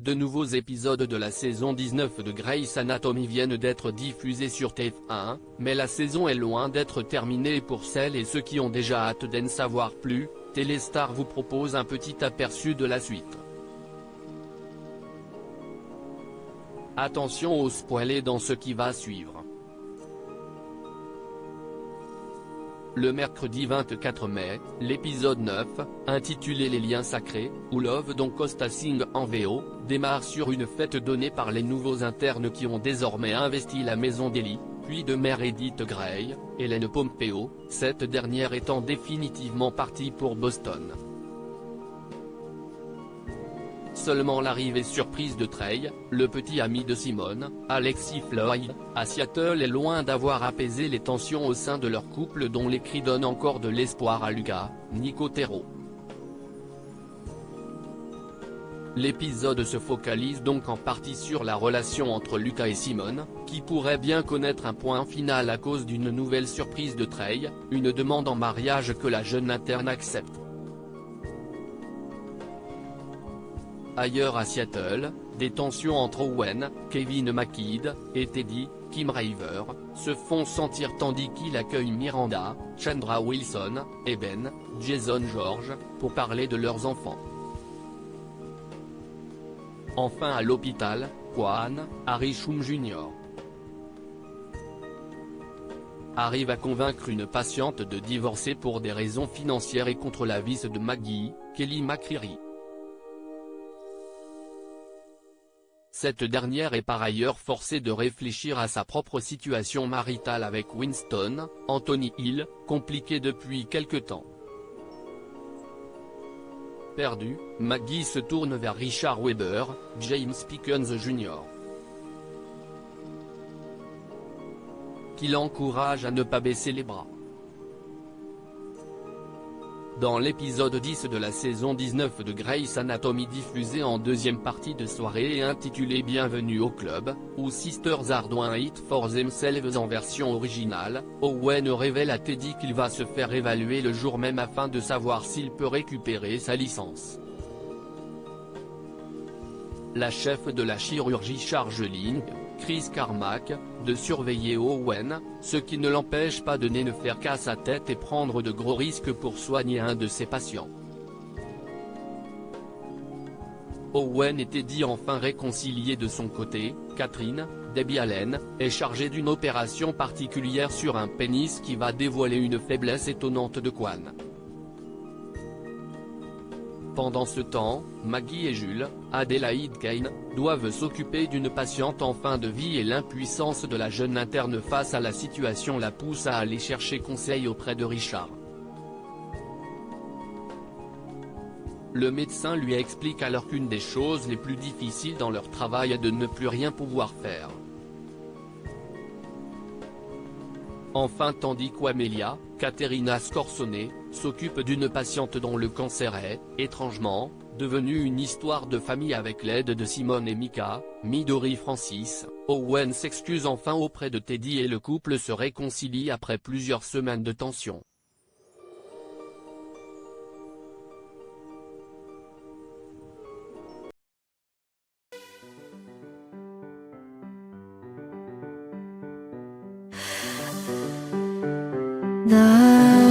De nouveaux épisodes de la saison 19 de Grey's Anatomy viennent d'être diffusés sur TF1, mais la saison est loin d'être terminée. Pour celles et ceux qui ont déjà hâte d'en savoir plus, Téléstar vous propose un petit aperçu de la suite. Attention aux spoilers dans ce qui va suivre. Le mercredi 24 mai, l'épisode 9, intitulé Les liens sacrés, ou Love Don't Cost a Thing en VO, démarre sur une fête donnée par les nouveaux internes qui ont désormais investi la maison d'Ellie, puis de Meredith Grey, Hélène Pompeo, cette dernière étant définitivement partie pour Boston. Seulement l'arrivée surprise de Trey, le petit ami de Simone, Alexis Floyd, à Seattle est loin d'avoir apaisé les tensions au sein de leur couple dont les cris donnent encore de l'espoir à Lucas, Nicotero. L'épisode se focalise donc en partie sur la relation entre Lucas et Simone, qui pourrait bien connaître un point final à cause d'une nouvelle surprise de Trey, une demande en mariage que la jeune interne accepte. Ailleurs à Seattle, des tensions entre Owen, Kevin McKidd, et Teddy, Kim Raver, se font sentir tandis qu'il accueille Miranda, Chandra Wilson, et Ben, Jason George, pour parler de leurs enfants. Enfin à l'hôpital, Kwan, Harry Shum Jr. arrive à convaincre une patiente de divorcer pour des raisons financières et contre l'avis de Maggie, Kelly McCreary. Cette dernière est par ailleurs forcée de réfléchir à sa propre situation maritale avec Winston, Anthony Hill, compliquée depuis quelque temps. Perdue, Maggie se tourne vers Richard Weber, James Pickens Jr. qui l'encourage à ne pas baisser les bras. Dans l'épisode 10 de la saison 19 de Grey's Anatomy diffusé en deuxième partie de soirée et intitulé Bienvenue au club, où Sisters are doing it for themselves en version originale, Owen révèle à Teddy qu'il va se faire évaluer le jour même afin de savoir s'il peut récupérer sa licence. La chef de la chirurgie charge Link, Chris Carmack, de surveiller Owen, ce qui ne l'empêche pas de ne faire qu'à sa tête et prendre de gros risques pour soigner un de ses patients. Owen et Teddy enfin réconciliés de son côté, Catherine, Debbie Allen, est chargée d'une opération particulière sur un pénis qui va dévoiler une faiblesse étonnante de Kwan. Pendant ce temps, Maggie et Jules, Adélaïde Kane, doivent s'occuper d'une patiente en fin de vie et l'impuissance de la jeune interne face à la situation la pousse à aller chercher conseil auprès de Richard. Le médecin lui explique alors qu'une des choses les plus difficiles dans leur travail est de ne plus rien pouvoir faire. Enfin tandis qu'Amelia, Caterina Scorsone, s'occupe d'une patiente dont le cancer est, étrangement, devenu une histoire de famille avec l'aide de Simone et Mika, Midori Francis, Owen s'excuse enfin auprès de Teddy et le couple se réconcilie après plusieurs semaines de tension. The